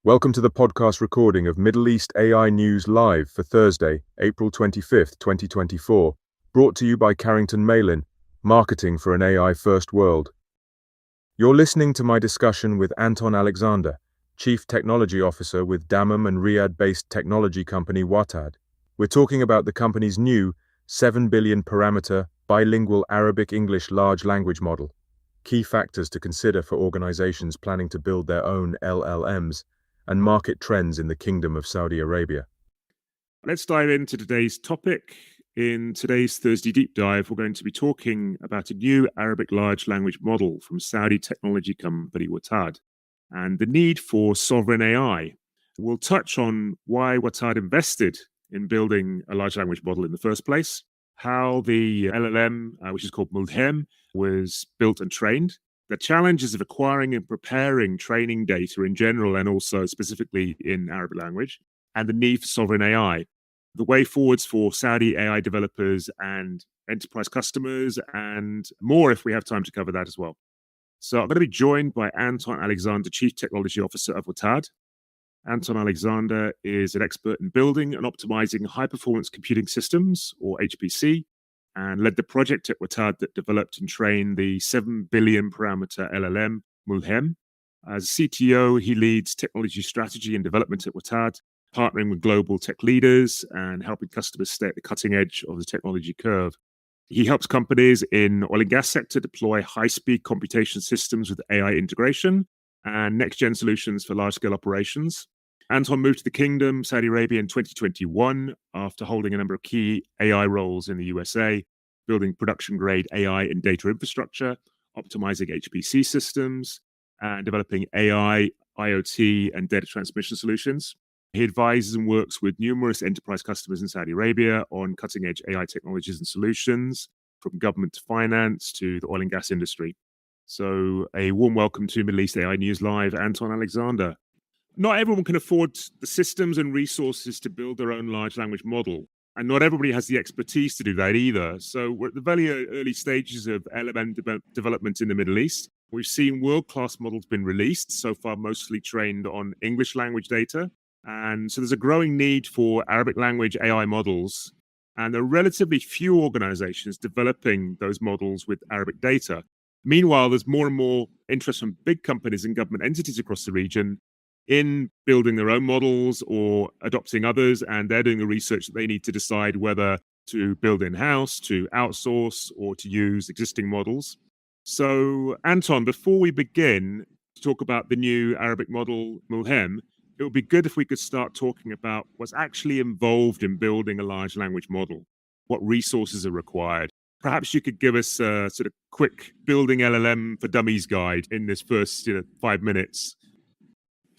Welcome to the podcast recording of Middle East AI News Live for Thursday, April 25th, 2024, brought to you by Carrington Malin, Marketing for an AI-First World. You're listening to my discussion with Anton Alexander, Chief Technology Officer with Dammam and Riyadh-based technology company Watad. We're talking about the company's new 7 billion parameter bilingual Arabic-English large language model, key factors to consider for organizations planning to build their own LLMs, and market trends in the Kingdom of Saudi Arabia. Let's dive into today's topic. In today's Thursday Deep Dive, we're going to be talking about a new Arabic large language model from Saudi technology company Watad and the need for sovereign AI. We'll touch on why Watad invested in building a large language model in the first place, how the LLM, which is called Mulhem, was built and trained, the challenges of acquiring and preparing training data in general and also specifically in Arabic language, and the need for sovereign AI, the way forwards for Saudi AI developers and enterprise customers, and more if we have time to cover that as well. So I'm going to be joined by Anton Alexander, Chief Technology Officer of Watad. Anton Alexander is an expert in building and optimizing high-performance computing systems, or HPC, and led the project at Watad that developed and trained the 7 billion parameter LLM, Mulhem. As CTO, he leads technology strategy and development at Watad, partnering with global tech leaders and helping customers stay at the cutting edge of the technology curve. He helps companies in oil and gas sector deploy high-speed computation systems with AI integration and next-gen solutions for large-scale operations. Anton moved to the Kingdom, Saudi Arabia in 2021 after holding a number of key AI roles in the USA, building production-grade AI and data infrastructure, optimizing HPC systems, and developing AI, IoT, and data transmission solutions. He advises and works with numerous enterprise customers in Saudi Arabia on cutting-edge AI technologies and solutions, from government to finance to the oil and gas industry. So a warm welcome to Middle East AI News Live, Anton Alexander. Not everyone can afford the systems and resources to build their own large language model, and not everybody has the expertise to do that either. So we're at the very early stages of LLM development in the Middle East. We've seen world-class models been released, so far mostly trained on English language data. And so there's a growing need for Arabic language AI models, and there are relatively few organizations developing those models with Arabic data. Meanwhile, there's more and more interest from big companies and government entities across the region in building their own models or adopting others, and they're doing the research that they need to decide whether to build in-house, to outsource, or to use existing models. So, Anton, before we begin to talk about the new Arabic model, Mulhem, it would be good if we could start talking about what's actually involved in building a large language model, what resources are required. Perhaps you could give us a sort of quick building LLM for dummies guide in this first 5 minutes.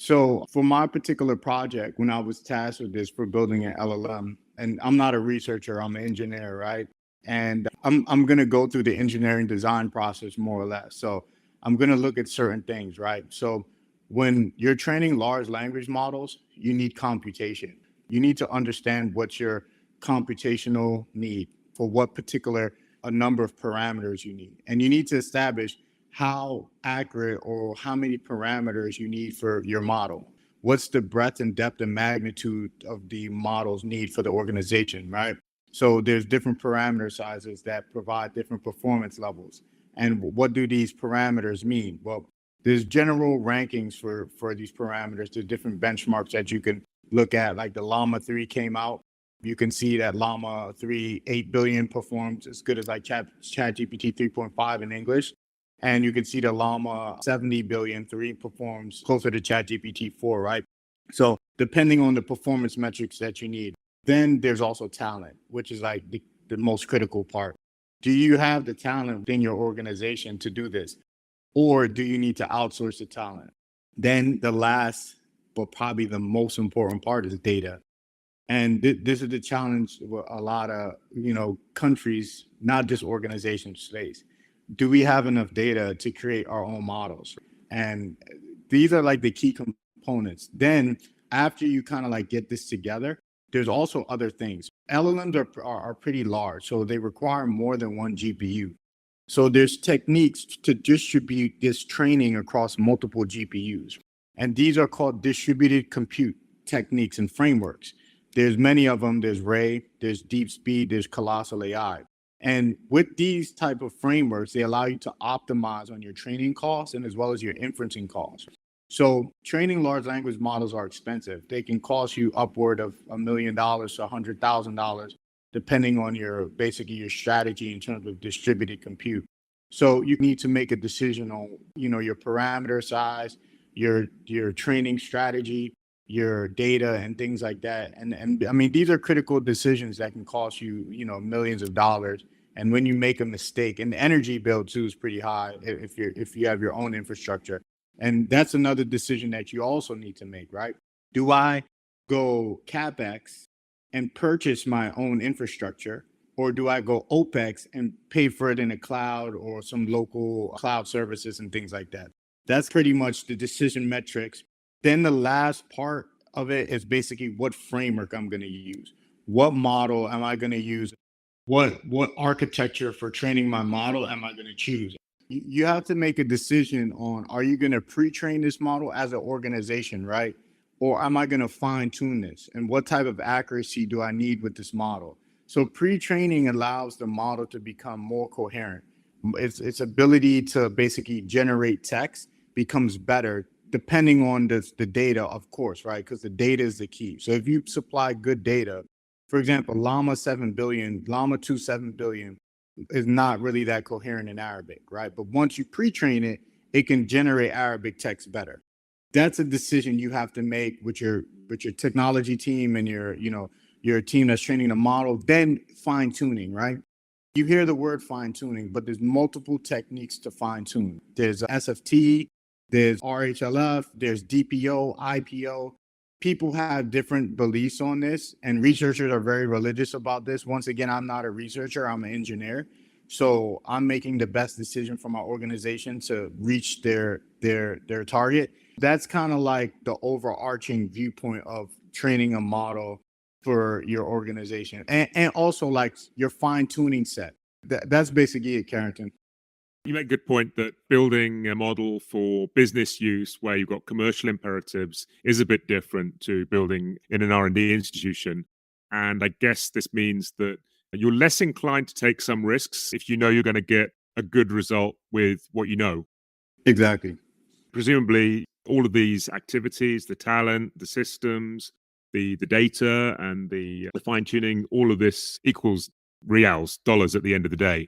So for my particular project, when I was tasked with this for building an LLM, and I'm not a researcher, I'm an engineer, right? And I'm going to go through the engineering design process more or less. So I'm going to look at certain things, right? So when you're training large language models, you need computation. You need to understand what your computational need for what particular a number of parameters you need. And you need to establish how accurate or how many parameters you need for your model. What's the breadth and depth and magnitude of the model's need for the organization, right? So there's different parameter sizes that provide different performance levels. And what do these parameters mean? Well, there's general rankings for these parameters. There's different benchmarks that you can look at, like the Llama 3 came out. You can see that Llama 3, 8 billion performs as good as like ChatGPT 3.5 in English. And you can see the Llama 70 billion 3 performs closer to ChatGPT 4, right? So depending on the performance metrics that you need, then there's also talent, which is like the most critical part. Do you have the talent within your organization to do this? Or do you need to outsource the talent? Then the last, but probably the most important part is data. And this is the challenge with a lot of, countries, not just organizations face. Do we have enough data to create our own models? And these are like the key components. Then after you kind of like get this together, there's also other things. LLMs are pretty large, so they require more than one GPU. So there's techniques to distribute this training across multiple GPUs. And these are called distributed compute techniques and frameworks. There's many of them. There's Ray, there's Deep Speed, there's Colossal AI. And with these type of frameworks, they allow you to optimize on your training costs and as well as your inferencing costs. So training large language models are expensive. They can cost you upward of $1 million to $100,000, depending on your strategy in terms of distributed compute. So you need to make a decision on, your parameter size, your training strategy, your data and things like that. And I mean, these are critical decisions that can cost you, millions of dollars. And when you make a mistake, and the energy bill too is pretty high if you have your own infrastructure. And that's another decision that you also need to make, right? Do I go CapEx and purchase my own infrastructure, or do I go OpEx and pay for it in a cloud or some local cloud services and things like that? That's pretty much the decision metrics. Then the last part of it is basically what framework I'm going to use. What model am I going to use? What architecture for training my model am I going to choose? You have to make a decision on, are you going to pre-train this model as an organization, right? Or am I going to fine tune this? And what type of accuracy do I need with this model? So pre-training allows the model to become more coherent. Its ability to basically generate text becomes better depending on the data, of course, right? Because the data is the key. So if you supply good data, for example, Llama 7 billion, Llama 2 7 billion is not really that coherent in Arabic, right? But once you pre-train it, it can generate Arabic text better. That's a decision you have to make with your technology team and your team that's training the model. Then fine tuning, right? You hear the word fine tuning, but there's multiple techniques to fine tune. There's SFT, there's RHLF, there's DPO, IPO. People have different beliefs on this, and researchers are very religious about this. Once again, I'm not a researcher, I'm an engineer. So I'm making the best decision for my organization to reach their target. That's kind of like the overarching viewpoint of training a model for your organization. And also like your fine tuning set. That's basically it, Carrington. You make a good point that building a model for business use where you've got commercial imperatives is a bit different to building in an R&D institution. And I guess this means that you're less inclined to take some risks if you know you're going to get a good result with what you know. Exactly. Presumably, all of these activities, the talent, the systems, the data, and the fine-tuning, all of this equals reals, dollars at the end of the day.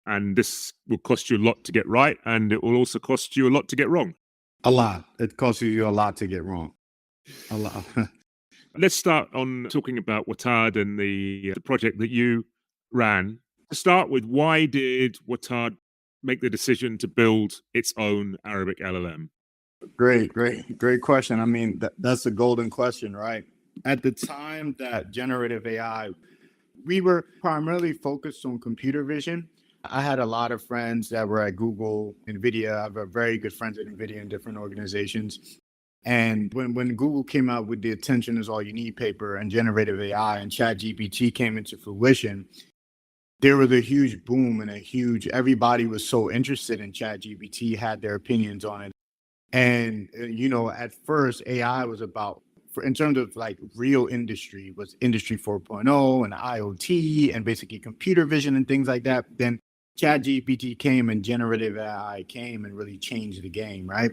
And this will cost you a lot to get right, and it will also cost you a lot to get wrong. A lot. It costs you a lot to get wrong. A lot. Let's start on talking about Watad and the project that you ran. To start with, why did Watad make the decision to build its own Arabic LLM? Great question. I mean, that's a golden question, right? At the time that generative AI, we were primarily focused on computer vision. I had a lot of friends that were at Google, NVIDIA. I have very good friends at NVIDIA in different organizations. And when Google came out with the attention is all you need paper and generative AI and ChatGPT came into fruition, there was a huge boom and everybody was so interested in ChatGPT, had their opinions on it. And, at first AI was about, in terms of like real industry, was Industry 4.0 and IoT and basically computer vision and things like that. Then ChatGPT came and generative AI came and really changed the game, right?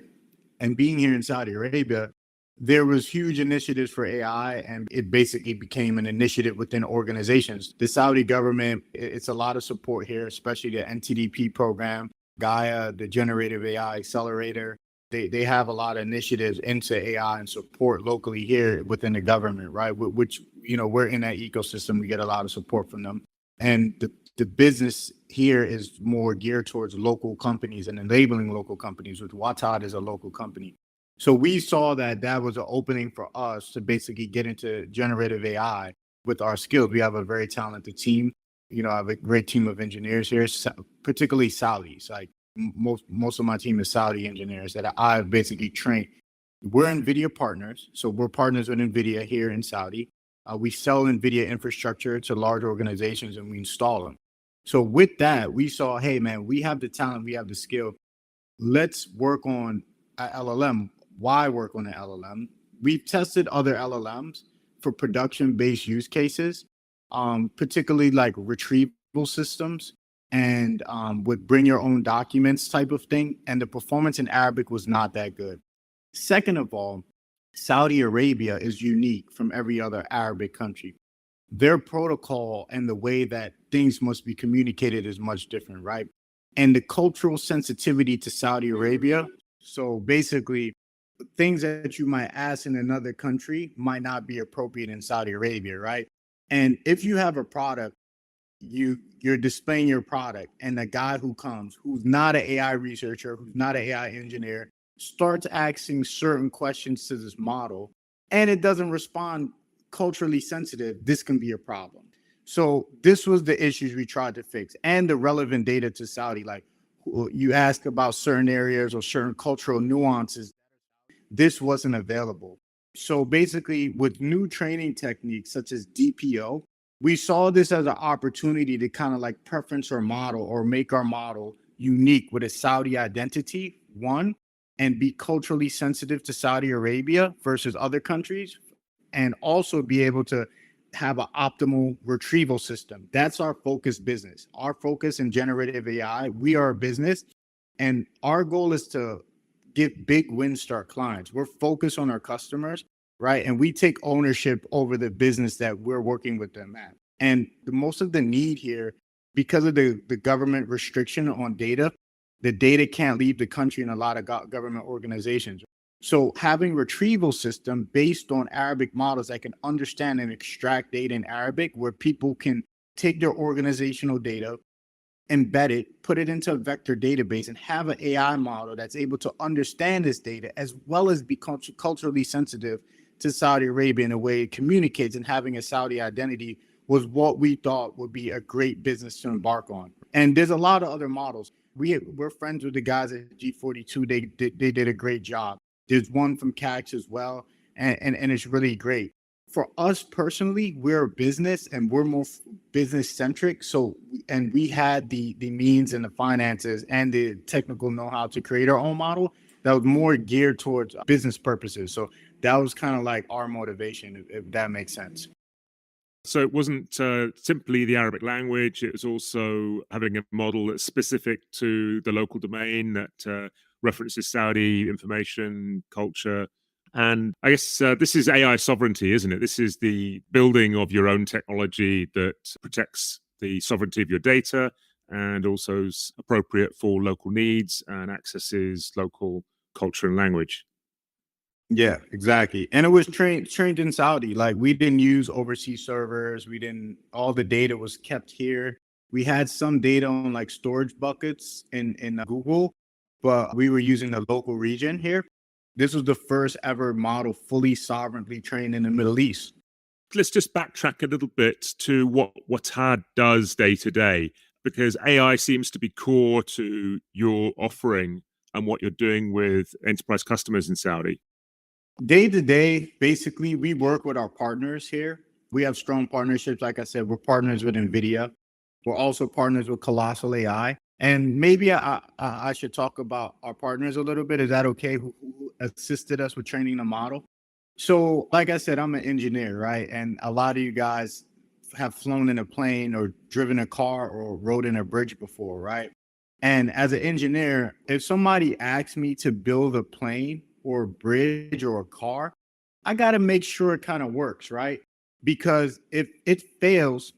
And being here in Saudi Arabia, there was huge initiatives for AI, and it basically became an initiative within organizations. The Saudi government, it's a lot of support here, especially the NTDP program, Gaia, the Generative AI Accelerator. They have a lot of initiatives into AI and support locally here within the government, right? Which, we're in that ecosystem. We get a lot of support from them. And the business here is more geared towards local companies and enabling local companies, which Watad is a local company. So we saw that was an opening for us to basically get into generative AI with our skills. We have a very talented team. I have a great team of engineers here, particularly Saudis. Like most of my team is Saudi engineers that I've basically trained. We're NVIDIA partners. So we're partners with NVIDIA here in Saudi. We sell NVIDIA infrastructure to large organizations and we install them. So with that, we saw, hey, man, we have the talent, we have the skill. Let's work on an LLM. why work on an LLM? We've tested other LLMs for production-based use cases, particularly like retrieval systems and with bring your own documents type of thing. And the performance in Arabic was not that good. Second of all, Saudi Arabia is unique from every other Arabic country. Their protocol and the way that things must be communicated is much different, right? And the cultural sensitivity to Saudi Arabia. So basically, things that you might ask in another country might not be appropriate in Saudi Arabia, right? And if you have a product, you're displaying your product, and the guy who comes, who's not an AI researcher, who's not an AI engineer, starts asking certain questions to this model, and it doesn't respond culturally sensitive, this can be a problem. So this was the issues we tried to fix, and the relevant data to Saudi. Like you ask about certain areas or certain cultural nuances, this wasn't available. So basically, with new training techniques such as DPO, we saw this as an opportunity to kind of like preference our model or make our model unique with a Saudi identity, one, and be culturally sensitive to Saudi Arabia versus other countries, and also be able to have an optimal retrieval system. That's our focus business. Our focus in generative AI, we are a business, and our goal is to get big wins to our clients. We're focused on our customers, right? And we take ownership over the business that we're working with them at. And most of the need here, because of the government restriction on data, the data can't leave the country in a lot of government organizations. So having retrieval system based on Arabic models that can understand and extract data in Arabic, where people can take their organizational data, embed it, put it into a vector database, and have an AI model that's able to understand this data as well as be culturally sensitive to Saudi Arabia in a way it communicates, and having a Saudi identity was what we thought would be a great business to embark on. And there's a lot of other models. We're friends with the guys at G42. They did a great job. There's one from CAX as well, and it's really great. For us personally, we're a business and we're more business centric. So, and we had the means and the finances and the technical know-how to create our own model that was more geared towards business purposes. So that was kind of like our motivation, if that makes sense. So it wasn't simply the Arabic language, it was also having a model that's specific to the local domain that references Saudi information, culture. And I guess this is AI sovereignty, isn't it? This is the building of your own technology that protects the sovereignty of your data and also is appropriate for local needs and accesses local culture and language. Yeah, exactly. And it was trained in Saudi. Like we didn't use overseas servers. We didn't, all the data was kept here. We had some data on like storage buckets in Google, but we were using the local region here. This was the first ever model fully sovereignly trained in the Middle East. Let's just backtrack a little bit to what Watad does day to day, because AI seems to be core to your offering and what you're doing with enterprise customers in Saudi. Day to day, basically, we work with our partners here. We have strong partnerships. Like I said, we're partners with NVIDIA. We're also partners with Colossal AI. And maybe I should talk about our partners a little bit. Is that okay? Who assisted us with training the model? So, like I said, I'm an engineer, right? And a lot of you guys have flown in a plane or driven a car or rode in a bridge before, right? And as an engineer, if somebody asks me to build a plane or a bridge or a car, I got to make sure it kind of works, right? Because if it fails,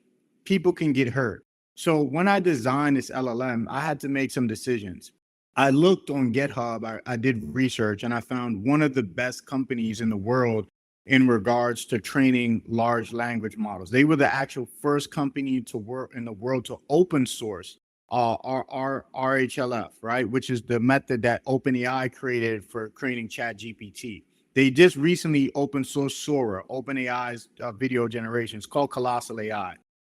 people can get hurt. So when I designed this LLM, I had to make some decisions. I looked on GitHub, I did research, and I found one of the best companies in the world in regards to training large language models. They were the actual first company to work in the world to open source our RHLF, right? Which is the method that OpenAI created for creating ChatGPT. They just recently open sourced Sora, OpenAI's video generation. It's called Colossal AI.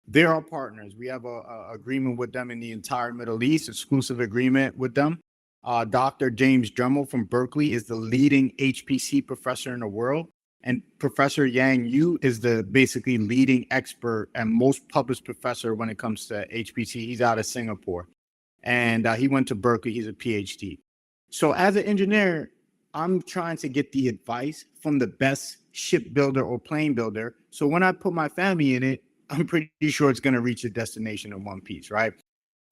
They're our partners. We have a agreement with them in the entire Middle East, exclusive agreement with them. Dr. James Dremel from Berkeley is the leading HPC professor in the world. And Professor Yang Yu is the basically leading expert and most published professor when it comes to HPC. He's out of Singapore. And he went to Berkeley. He's a PhD. So as an engineer, I'm trying to get the advice from the best shipbuilder or plane builder. So when I put my family in it, I'm pretty sure it's going to reach a destination in one piece, right?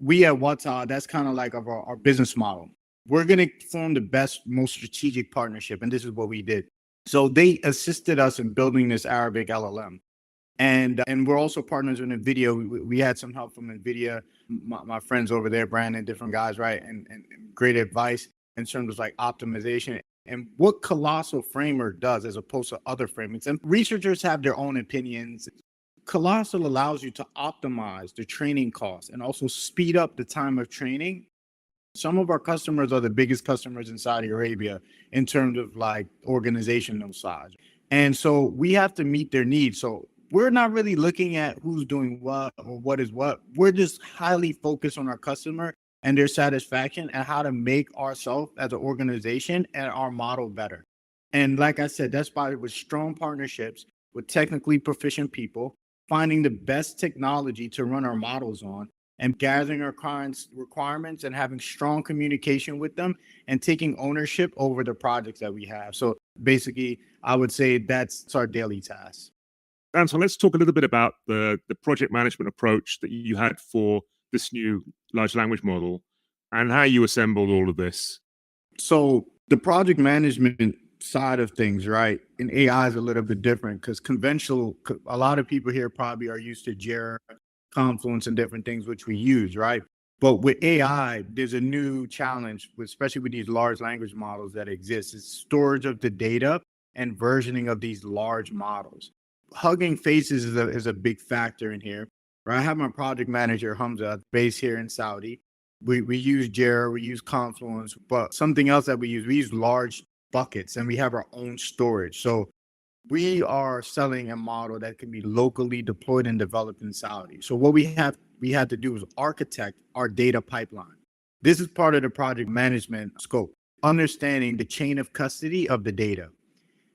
We at Watad, that's kind of like our business model. We're going to form the best, most strategic partnership. And this is what we did. So they assisted us in building this Arabic LLM. And we're also partners with NVIDIA. We had some help from NVIDIA, my friends over there, Brandon, different guys, right? And great advice in terms of like optimization and what Colossal Framework does as opposed to other frameworks. And researchers have their own opinions. Colossal allows you to optimize the training costs and also speed up the time of training. Some of our customers are the biggest customers in Saudi Arabia in terms of like organizational size. And so we have to meet their needs. So we're not really looking at who's doing what or what is what. We're just highly focused on our customer and their satisfaction and how to make ourselves as an organization and our model better. And like I said, that's why with strong partnerships with technically proficient people, finding the best technology to run our models on and gathering our clients' requirements and having strong communication with them and taking ownership over the projects that we have. So basically, I would say that's our daily task. Anton, let's talk a little bit about the project management approach that you had for this new large language model and how you assembled all of this. So the project management side of things, right, in AI is a little bit different because conventional, a lot of people here probably are used to Jira, Confluence, and different things which we use, right? But with AI, there's a new challenge, especially with these large language models that exist. It's storage of the data and versioning of these large models. Hugging faces is a big factor in here, right? I have my project manager, Hamza, based here in Saudi. We use Jira, we use Confluence, but something else that we use large buckets and we have our own storage. So we are selling a model that can be locally deployed and developed in Saudi. So what we had to do is architect our data pipeline. This is part of the project management scope, understanding the chain of custody of the data,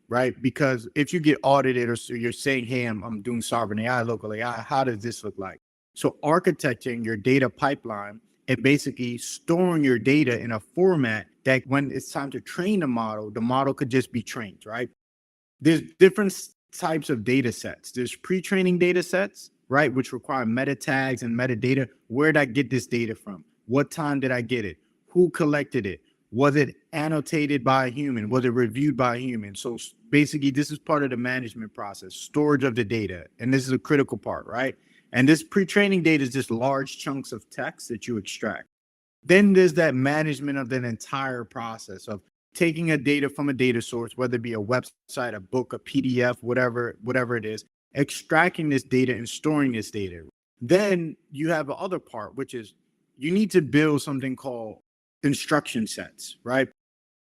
right? Because if you get audited or so you're saying, hey, I'm doing sovereign AI, local AI, how does this look like? So architecting your data pipeline and basically storing your data in a format that when it's time to train the model could just be trained, right? There's different types of data sets. There's pre-training data sets, right, which require meta tags and metadata. Where did I get this data from? What time did I get it? Who collected it? Was it annotated by a human? Was it reviewed by a human? So basically, this is part of the management process, storage of the data. And this is a critical part, right? And this pre-training data is just large chunks of text that you extract. Then there's that management of that entire process of taking a data from a data source, whether it be a website, a book, a PDF, whatever it is, extracting this data and storing this data. Then you have the other part, which is you need to build something called instruction sets, right?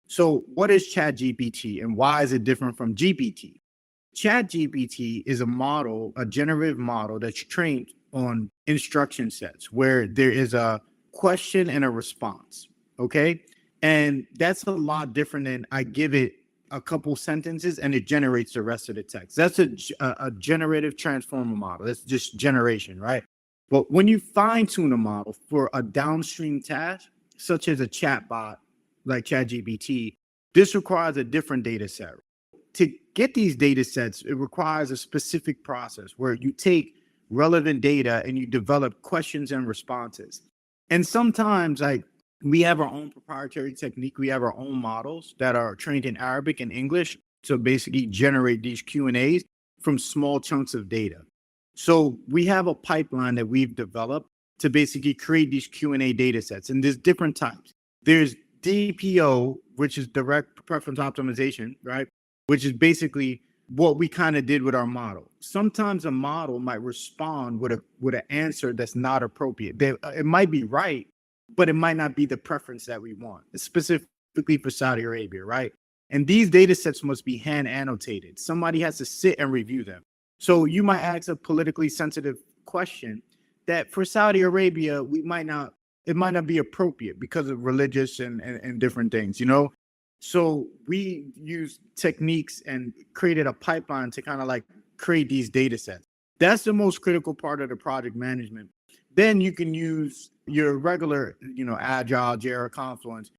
So what is ChatGPT and why is it different from GPT? ChatGPT is a model, a generative model that's trained on instruction sets where there is a question and a response, okay? And that's a lot different than I give it a couple sentences and it generates the rest of the text. That's a generative transformer model. That's just generation, right? But when you fine tune a model for a downstream task, such as a chatbot like ChatGPT, this requires a different data set. To get these data sets, it requires a specific process where you take relevant data and you develop questions and responses. And sometimes like we have our own proprietary technique. We have our own models that are trained in Arabic and English to basically generate these Q&As from small chunks of data. So we have a pipeline that we've developed to basically create these Q&A data sets. And there's different types. There's DPO, which is direct preference optimization, right? Which is basically what we kind of did with our model. Sometimes a model might respond with an answer that's not appropriate. It might be right, but it might not be the preference that we want, specifically for Saudi Arabia, right? And these data sets must be hand annotated. Somebody has to sit and review them. So you might ask a politically sensitive question that for Saudi Arabia, it might not be appropriate because of religious and different things, you know? So we use techniques and created a pipeline to kind of like create these data sets. That's the most critical part of the project management. Then you can use your regular, Agile, Jira, Confluence.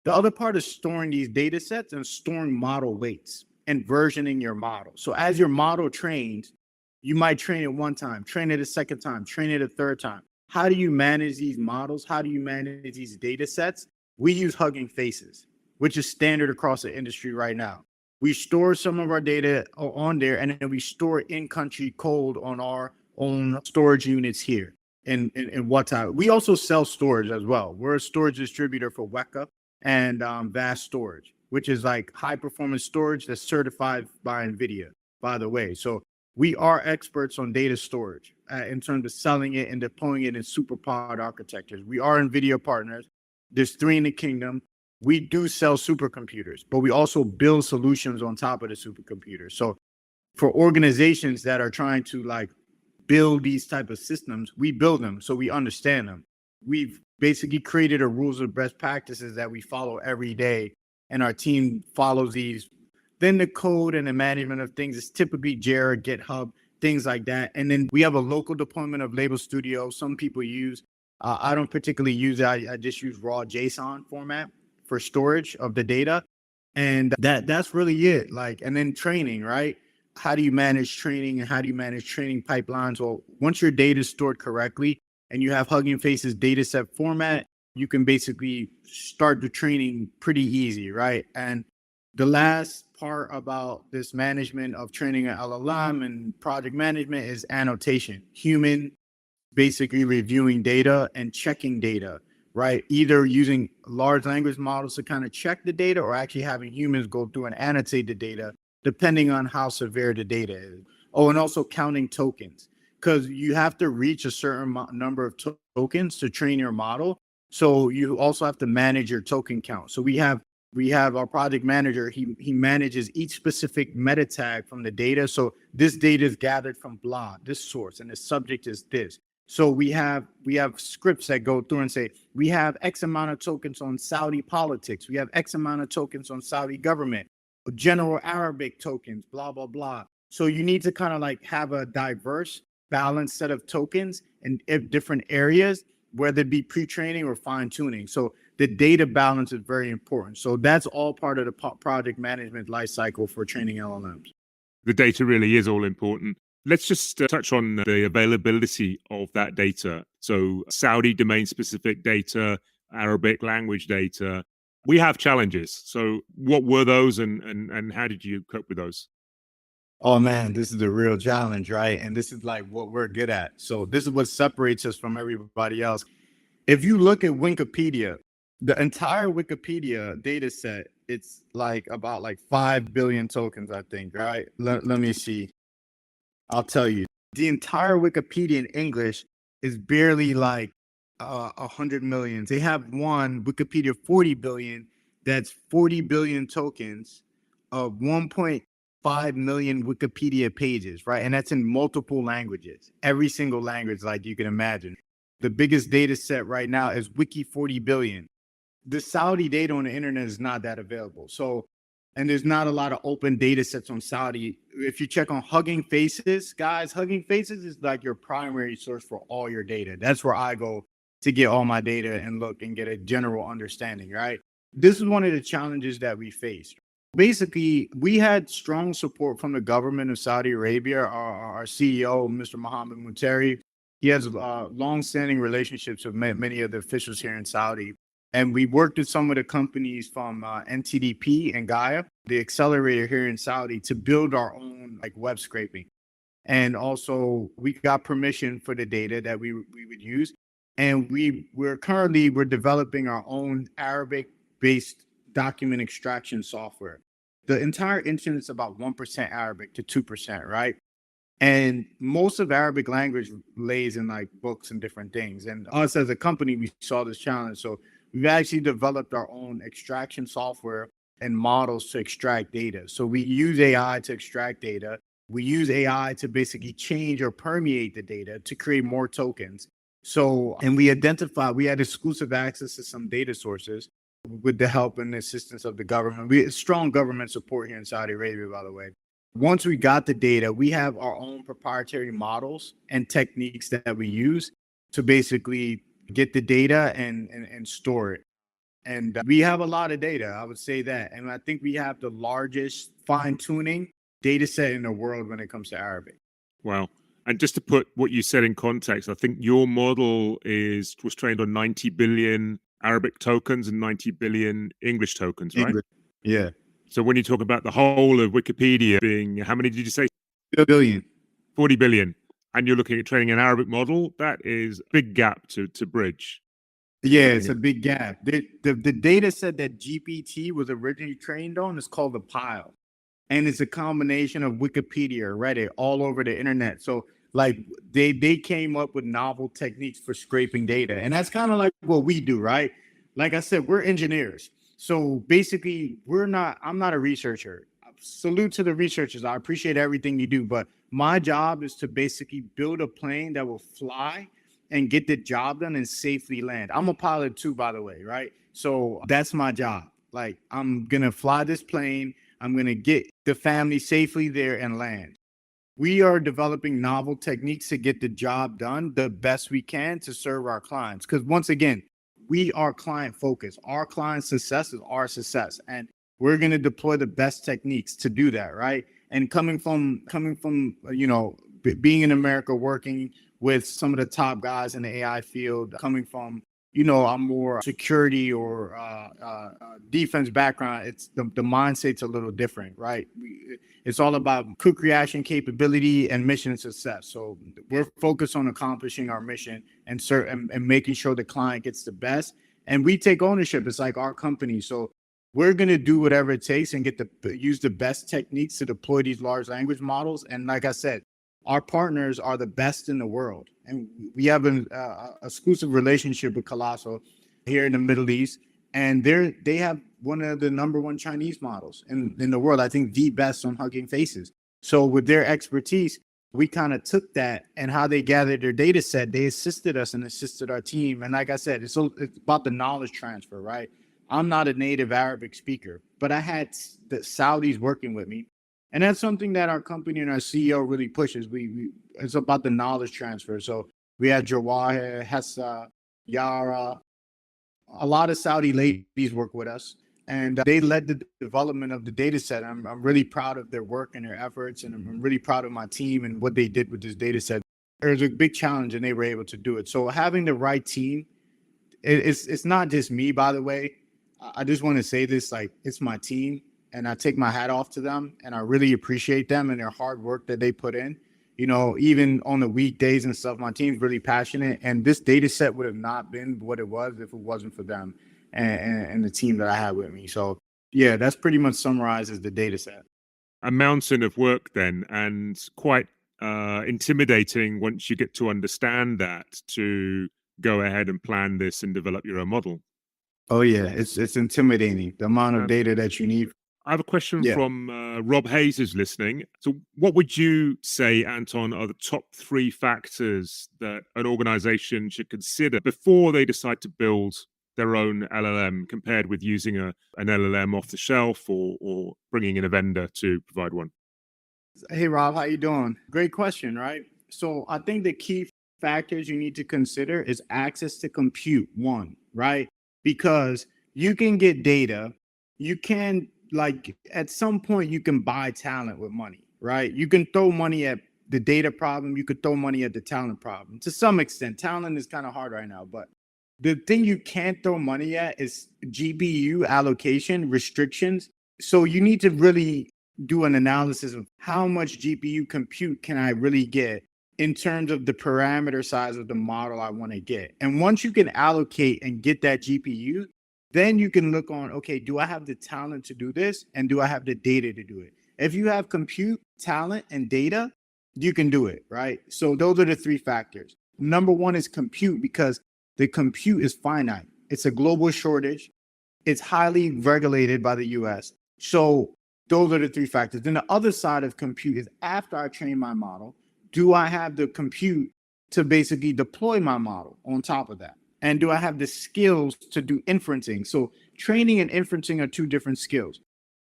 The other part is storing these data sets and storing model weights and versioning your model. So as your model trains, you might train it one time, train it a second time, train it a third time. How do you manage these models? How do you manage these data sets? We use Hugging Faces, which is standard across the industry right now. We store some of our data on there, and then we store in-country cold on our own storage units here in Watad. We also sell storage as well. We're a storage distributor for Weka and Vast Storage, which is like high-performance storage that's certified by NVIDIA, by the way. So we are experts on data storage in terms of selling it and deploying it in superpod architectures. We are NVIDIA partners. There's 3 in the kingdom. We do sell supercomputers, but we also build solutions on top of the supercomputers. So for organizations that are trying to like build these type of systems, we build them so we understand them. We've basically created a rules of best practices that we follow every day, and our team follows these. Then the code and the management of things is typically Jira, GitHub, things like that. And then we have a local deployment of Label Studio. Some people use, I don't particularly use it. I just use raw JSON format for storage of the data. And that's really it. Like, and then training, right? How do you manage training and how do you manage training pipelines? Well, once your data is stored correctly and you have Hugging Face's data set format, you can basically start the training pretty easy, right? And the last part about this management of training an LLM and project management is annotation. Human basically reviewing data and checking data, right? Either using large language models to kind of check the data or actually having humans go through and annotate the data, depending on how severe the data is. Oh, and also counting tokens, because you have to reach a certain number of tokens to train your model. So you also have to manage your token count. So we have our project manager. He manages each specific meta tag from the data. So this data is gathered from blah, this source, and the subject is this. So we have scripts that go through and say, we have X amount of tokens on Saudi politics. We have X amount of tokens on Saudi government, general Arabic tokens, blah, blah, blah. So you need to kind of like have a diverse, balanced set of tokens in different areas, whether it be pre-training or fine tuning. So the data balance is very important. So that's all part of the project management lifecycle for training LLMs. The data really is all important. Let's just touch on the availability of that data. So Saudi domain-specific data, Arabic language data. We have challenges. So what were those and how did you cope with those? Oh man, this is the real challenge, right? And this is like what we're good at. So this is what separates us from everybody else. If you look at Wikipedia, the entire Wikipedia data set, it's like about like 5 billion tokens, I think, right? Let me see. I'll tell you. The entire Wikipedia in English is barely like 100 million. They have one Wikipedia 40 billion. That's 40 billion tokens of 1.5 million Wikipedia pages, right? And that's in multiple languages, every single language like you can imagine. The biggest data set right now is Wiki 40 billion. The Saudi data on the internet is not that available. So, and there's not a lot of open data sets on Saudi. If you check on Hugging Faces, guys, Hugging Faces is like your primary source for all your data. That's where I go to get all my data and look and get a general understanding, right? This is one of the challenges that we faced. Basically, we had strong support from the government of Saudi Arabia. Our CEO, Mr. Mohammed Muteri, he has long-standing relationships with many of the officials here in Saudi. And we worked with some of the companies from NTDP and Gaia, the accelerator here in Saudi, to build our own like web scraping. And also we got permission for the data that we would use. And we're developing our own Arabic-based document extraction software. The entire engine is about 1% Arabic to 2%, right? And most of Arabic language lays in like books and different things. And us as a company, we saw this challenge. So we've actually developed our own extraction software and models to extract data. So we use AI to extract data. We use AI to basically change or permeate the data to create more tokens. So, and we had exclusive access to some data sources with the help and assistance of the government. We had strong government support here in Saudi Arabia, by the way. Once we got the data, we have our own proprietary models and techniques that we use to basically get the data and store it. And we have a lot of data, I would say that. And I think we have the largest fine-tuning data set in the world when it comes to Arabic. Wow. And just to put what you said in context, I think your model was trained on 90 billion Arabic tokens and 90 billion English tokens, right? English. Yeah. So when you talk about the whole of Wikipedia being, how many did you say? Billion. 40 billion. And you're looking at training an Arabic model, that is a big gap to bridge. Yeah, it's a big gap. The data set that GPT was originally trained on is called the pile. And it's a combination of Wikipedia, Reddit, all over the internet. So like they came up with novel techniques for scraping data. And that's kind of like what we do, right? Like I said, we're engineers. So basically, I'm not a researcher. Salute to the researchers. I appreciate everything you do. But my job is to basically build a plane that will fly and get the job done and safely land. I'm a pilot too, by the way, right? So that's my job. Like, I'm going to fly this plane. I'm going to get the family safely there and land. We are developing novel techniques to get the job done the best we can to serve our clients. Because once again, we are client focused. Our client success is our success. And we're going to deploy the best techniques to do that, right? And coming from, being in America, working with some of the top guys in the AI field, coming from, a more security or defense background, it's the mindset's a little different, right? It's all about co-creation capability and mission success. So we're focused on accomplishing our mission and making sure the client gets the best. And we take ownership. It's like our company. So we're going to do whatever it takes and use the best techniques to deploy these large language models. And like I said, our partners are the best in the world. And we have an exclusive relationship with Colossal here in the Middle East. And they have one of the #1 Chinese models in the world. I think the best on Hugging Faces. So with their expertise, we kind of took that and how they gathered their data set. They assisted us and assisted our team. And like I said, it's about the knowledge transfer, right? I'm not a native Arabic speaker, but I had the Saudis working with me. And that's something that our company and our CEO really pushes. It's about the knowledge transfer. So we had Jawahir, Hessa, Yara, a lot of Saudi ladies work with us, and they led the development of the data set. I'm really proud of their work and their efforts, and I'm really proud of my team and what they did with this data set. It was a big challenge, and they were able to do it. So having the right team, it's not just me, by the way. I just want to say this, like, it's my team. And I take my hat off to them, and I really appreciate them and their hard work that they put in. Even on the weekdays and stuff, my team's really passionate. And this data set would have not been what it was if it wasn't for them and the team that I had with me. So, yeah, that's pretty much summarizes the data set. A mountain of work then, and quite intimidating once you get to understand that, to go ahead and plan this and develop your own model. Oh, yeah, it's intimidating, the amount of data that you need. I have a question from Rob Hayes, who's listening. So what would you say, Anton, are the top 3 factors that an organization should consider before they decide to build their own LLM, compared with using an LLM off the shelf or bringing in a vendor to provide one? Hey, Rob, how you doing? Great question, right? So I think the key factors you need to consider is access to compute, one, right? Because you can get data, you can, like, at some point you can buy talent with money, right? You can throw money at the data problem. You could throw money at the talent problem. To some extent, talent is kind of hard right now, but the thing you can't throw money at is GPU allocation restrictions. So you need to really do an analysis of how much GPU compute can I really get in terms of the parameter size of the model I want to get. And once you can allocate and get that GPU, then you can look on, okay, do I have the talent to do this? And do I have the data to do it? If you have compute, talent, and data, you can do it, right? So those are the 3 factors. #1 is compute, because the compute is finite. It's a global shortage. It's highly regulated by the US. So those are the 3 factors. Then the other side of compute is, after I train my model, do I have the compute to basically deploy my model on top of that? And do I have the skills to do inferencing? So training and inferencing are 2 different skills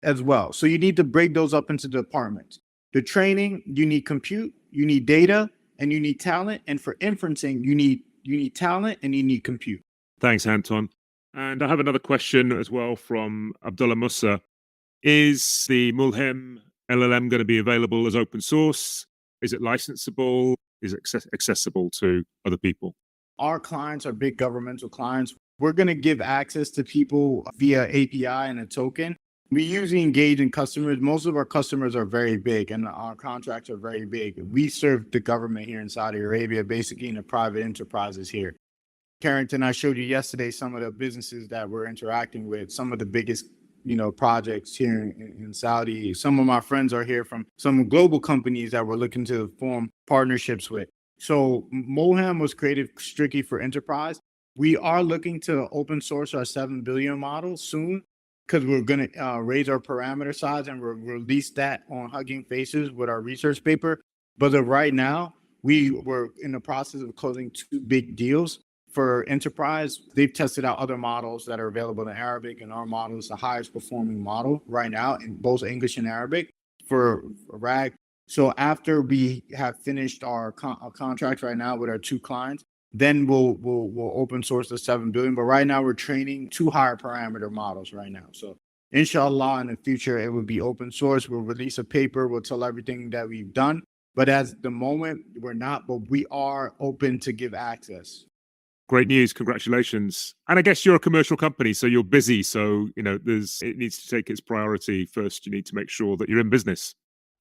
as well. So you need to break those up into departments. The training, you need compute, you need data, and you need talent. And for inferencing, you need talent and you need compute. Thanks, Anton. And I have another question as well from Abdullah Musa. Is the Mulhem LLM going to be available as open source? Is it licensable? Is it accessible to other people? Our clients are big governmental clients. We're going to give access to people via API and a token. We usually engage in customers. Most of our customers are very big and our contracts are very big. We serve the government here in Saudi Arabia, basically in the private enterprises here. Carrington, I showed you yesterday some of the businesses that we're interacting with, some of the biggest projects here in Saudi. Some of my friends are here from some global companies that we're looking to form partnerships with. So Mulhem was created strictly for enterprise. We are looking to open source our 7 billion model soon because we're going to raise our parameter size and release that on Hugging Faces with our research paper. But right now, we were in the process of closing 2 big deals for enterprise. They've tested out other models that are available in Arabic, and our model is the highest performing model right now in both English and Arabic for RAG. So after we have finished our contract right now with our 2 clients, then we'll open source the 7 billion. But right now we're training 2 higher parameter models right now. So inshallah, in the future, it will be open source. We'll release a paper. We'll tell everything that we've done. But at the moment, we're not, but we are open to give access. Great news. Congratulations. And I guess you're a commercial company, so you're busy. So, it needs to take its priority first. You need to make sure that you're in business.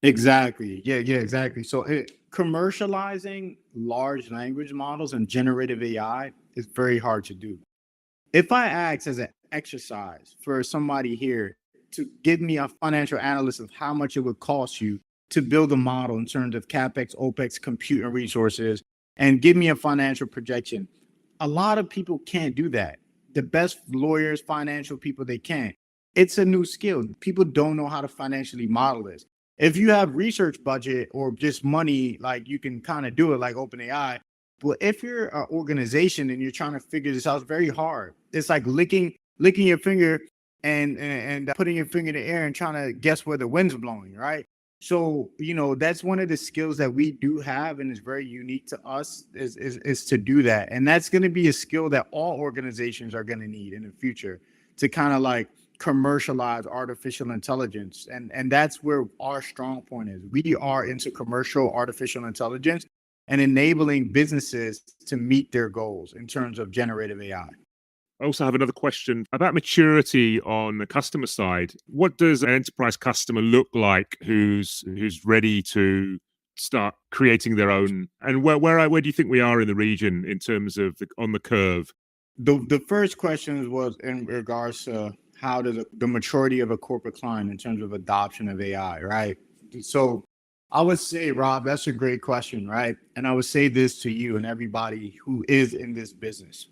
Exactly. Yeah, exactly. So commercializing large language models and generative AI is very hard to do. If I ask as an exercise for somebody here to give me a financial analysis of how much it would cost you to build a model in terms of CapEx, OpEx, compute and resources, and give me a financial projection, a lot of people can't do that. The best lawyers, financial people, they can't. It's a new skill. People don't know how to financially model this. If you have research budget or just money, like you can kind of do it like OpenAI. But if you're an organization and you're trying to figure this out, it's very hard. It's like licking your finger and putting your finger in the air and trying to guess where the wind's blowing, right? So, that's one of the skills that we do have and is very unique to us is to do that. And that's going to be a skill that all organizations are going to need in the future to kind of like commercialize artificial intelligence. And that's where our strong point is. We are into commercial artificial intelligence and enabling businesses to meet their goals in terms of generative AI. I also have another question about maturity on the customer side. What does an enterprise customer look like who's ready to start creating their own? And where do you think we are in the region in terms of on the curve? The first question was in regards to how does the maturity of a corporate client in terms of adoption of AI, right? So I would say, Rob, that's a great question, right? And I would say this to you and everybody who is in this business.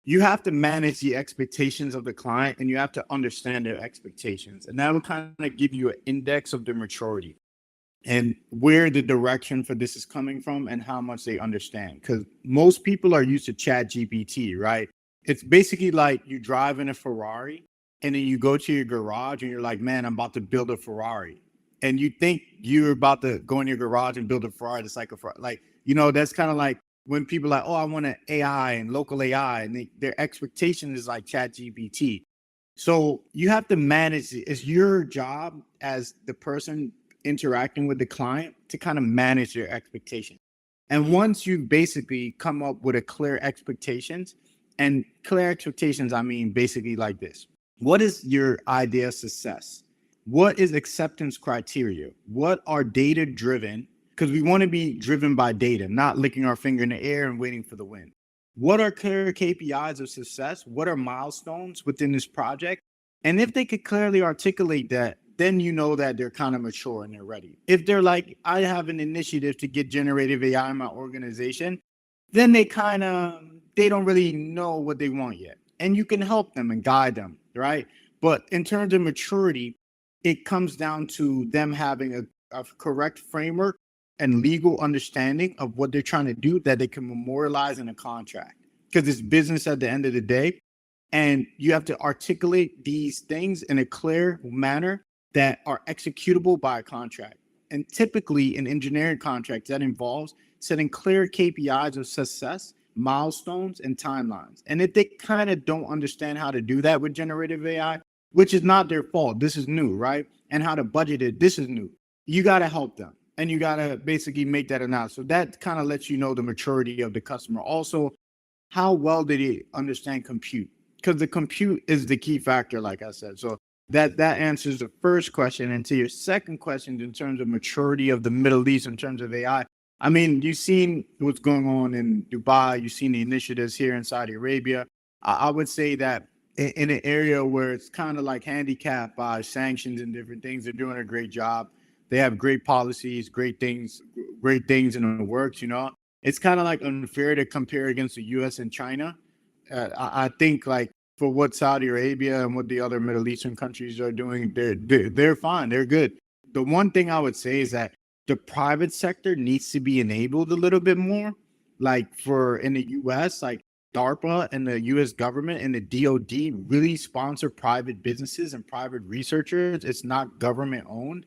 You have to manage the expectations of the client and you have to understand their expectations. And that will kind of give you an index of their maturity and where the direction for this is coming from and how much they understand. Because most people are used to ChatGPT, right? It's basically like you drive in a Ferrari and then you go to your garage and you're like, man, I'm about to build a Ferrari. And you think you're about to go in your garage and build a Ferrari. It's like that's kind of like when people are like, oh, I want an AI and local AI, and their expectation is like ChatGPT. So you have to manage it. It's your job as the person interacting with the client to kind of manage their expectation. And once you basically come up with a clear expectations, and clear expectations, I mean basically like this. What is your idea of success? What is acceptance criteria? What are data driven? Because we want to be driven by data, not licking our finger in the air and waiting for the wind. What are clear KPIs of success? What are milestones within this project? And if they could clearly articulate that, then you know that they're kind of mature and they're ready. If they're like, I have an initiative to get generative AI in my organization, then they don't really know what they want yet. And you can help them and guide them, right? But in terms of maturity, it comes down to them having a correct framework and legal understanding of what they're trying to do that they can memorialize in a contract. Because it's business at the end of the day. And you have to articulate these things in a clear manner that are executable by a contract. And typically in engineering contracts, that involves setting clear KPIs of success, milestones, and timelines. And if they kind of don't understand how to do that with generative AI, which is not their fault, this is new, right? And how to budget it, this is new. You got to help them. And you got to basically make that analysis. So that kind of lets you know the maturity of the customer. Also, how well did he understand compute? Because the compute is the key factor, like I said. So that answers the first question. And to your second question, in terms of maturity of the Middle East, in terms of AI, I mean, you've seen what's going on in Dubai. You've seen the initiatives here in Saudi Arabia. I would say that in an area where it's kind of like handicapped by sanctions and different things, they're doing a great job. They have great policies, great things in the works, you know. It's kind of like unfair to compare against the US and China. I think like for what Saudi Arabia and what the other Middle Eastern countries are doing, they're fine, they're good. The one thing I would say is that the private sector needs to be enabled a little bit more. Like in the US, like DARPA and the US government and the DoD really sponsor private businesses and private researchers. It's not government owned.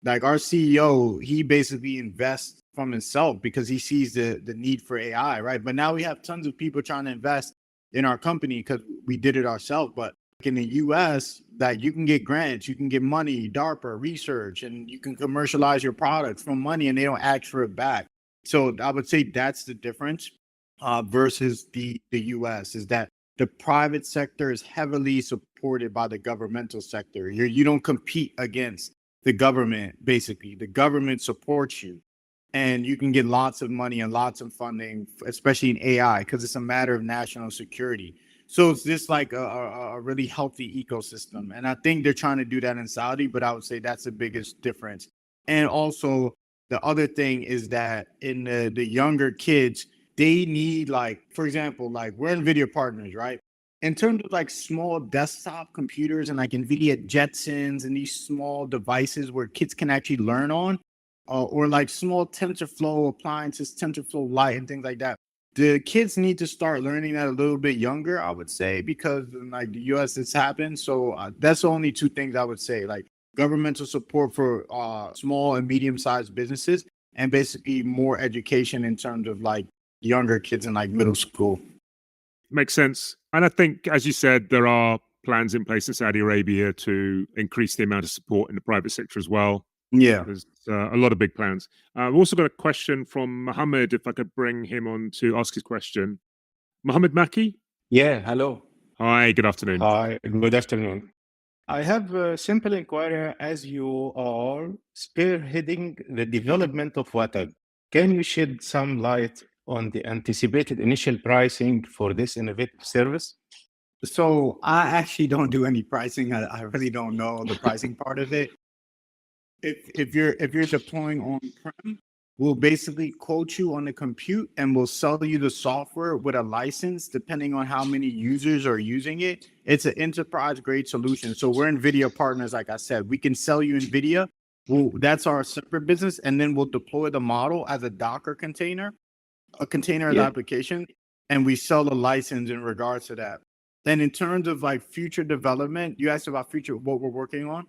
Like our CEO, he basically invests from himself because he sees the need for AI, right? But now we have tons of people trying to invest in our company because we did it ourselves. But in the US, that you can get grants, you can get money, DARPA, research, and you can commercialize your products from money and they don't ask for it back. So I would say that's the difference versus the US, is that the private sector is heavily supported by the governmental sector. You don't compete against the government. Basically, the government supports you and you can get lots of money and lots of funding, especially in AI, because it's a matter of national security. So it's just like a really healthy ecosystem. And I think they're trying to do that in Saudi, but I would say that's the biggest difference. And also the other thing is that in the younger kids, they need, like, for example, like we're NVIDIA partners, right? In terms of like small desktop computers and like NVIDIA Jetsons and these small devices where kids can actually learn on, or like small TensorFlow appliances, TensorFlow Lite and things like that. The kids need to start learning that a little bit younger, I would say, because in like the US it's happened. So that's the only two things I would say, like governmental support for small and medium-sized businesses and basically more education in terms of like younger kids in like middle school. Makes sense. And I think, as you said, there are plans in place in Saudi Arabia to increase the amount of support in the private sector as well. Yeah. There's a lot of big plans. I've also got a question from Mohammed, if I could bring him on to ask his question. Mohammed Maki? Yeah, hello. Hi, good afternoon. Hi, good afternoon. I have a simple inquiry. As you are spearheading the development of Watad, can you shed some light on the anticipated initial pricing for this innovative service? So I actually don't do any pricing. I really don't know the pricing part of it. If you're deploying on-prem, we'll basically quote you on the compute and we'll sell you the software with a license depending on how many users are using it. It's an enterprise grade solution. So we're NVIDIA partners, like I said. We can sell you NVIDIA. That's our separate business. And then we'll deploy the model as a Docker container, a containerized application, and we sell the license in regards to that. Then in terms of like future development, you asked about future, what we're working on.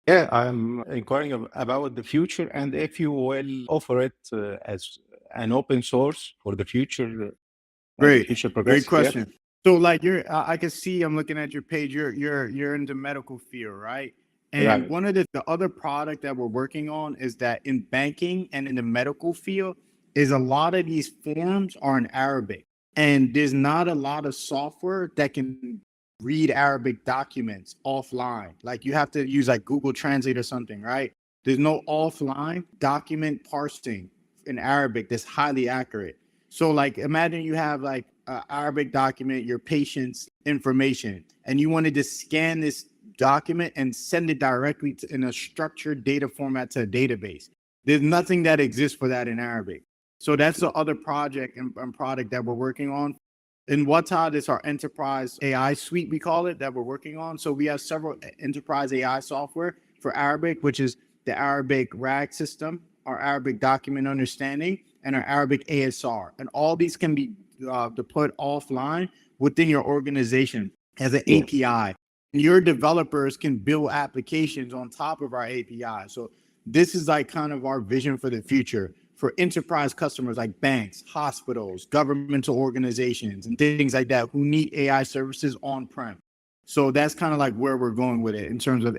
Yeah, I'm inquiring about the future and if you will offer it as an open source for the future. Great Progress. question. Yeah. So like I can see, I'm looking at your page. You're in the medical field, right? And one of the other product that we're working on is that in banking and in the medical field is a lot of these forms are in Arabic, and there's not a lot of software that can read Arabic documents offline. Like you have to use like Google Translate or something, right? There's no offline document parsing in Arabic that's highly accurate. So like imagine you have like an Arabic document, your patient's information, and you wanted to scan this document and send it directly in a structured data format to a database. There's nothing that exists for that in Arabic. So that's the other project and product that we're working on. In Watad, it's our enterprise AI suite, we call it, that we're working on. So we have several enterprise AI software for Arabic, which is the Arabic RAG system, our Arabic document understanding, and our Arabic ASR. And all these can be deployed offline within your organization as an API. And your developers can build applications on top of our API. So this is like kind of our vision for the future. for enterprise customers like banks, hospitals, governmental organizations, and things like that who need AI services on-prem. So that's kind of like where we're going with it in terms of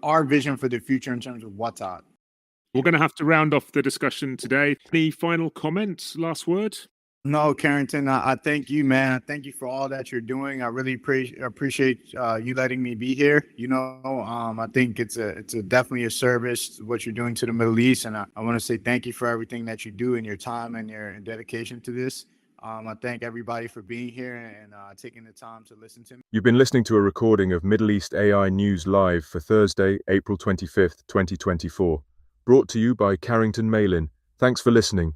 our vision for the future in terms of Watad. We're going to have to round off the discussion today. Any final comments, last word? No, Carrington, I thank you, man. I thank you for all that you're doing. I really appreciate you letting me be here. I think it's definitely a service, what you're doing to the Middle East. And I want to say thank you for everything that you do and your time and your dedication to this. I thank everybody for being here and taking the time to listen to me. You've been listening to a recording of Middle East AI News Live for Thursday, April 25th, 2024. Brought to you by Carrington Malin. Thanks for listening.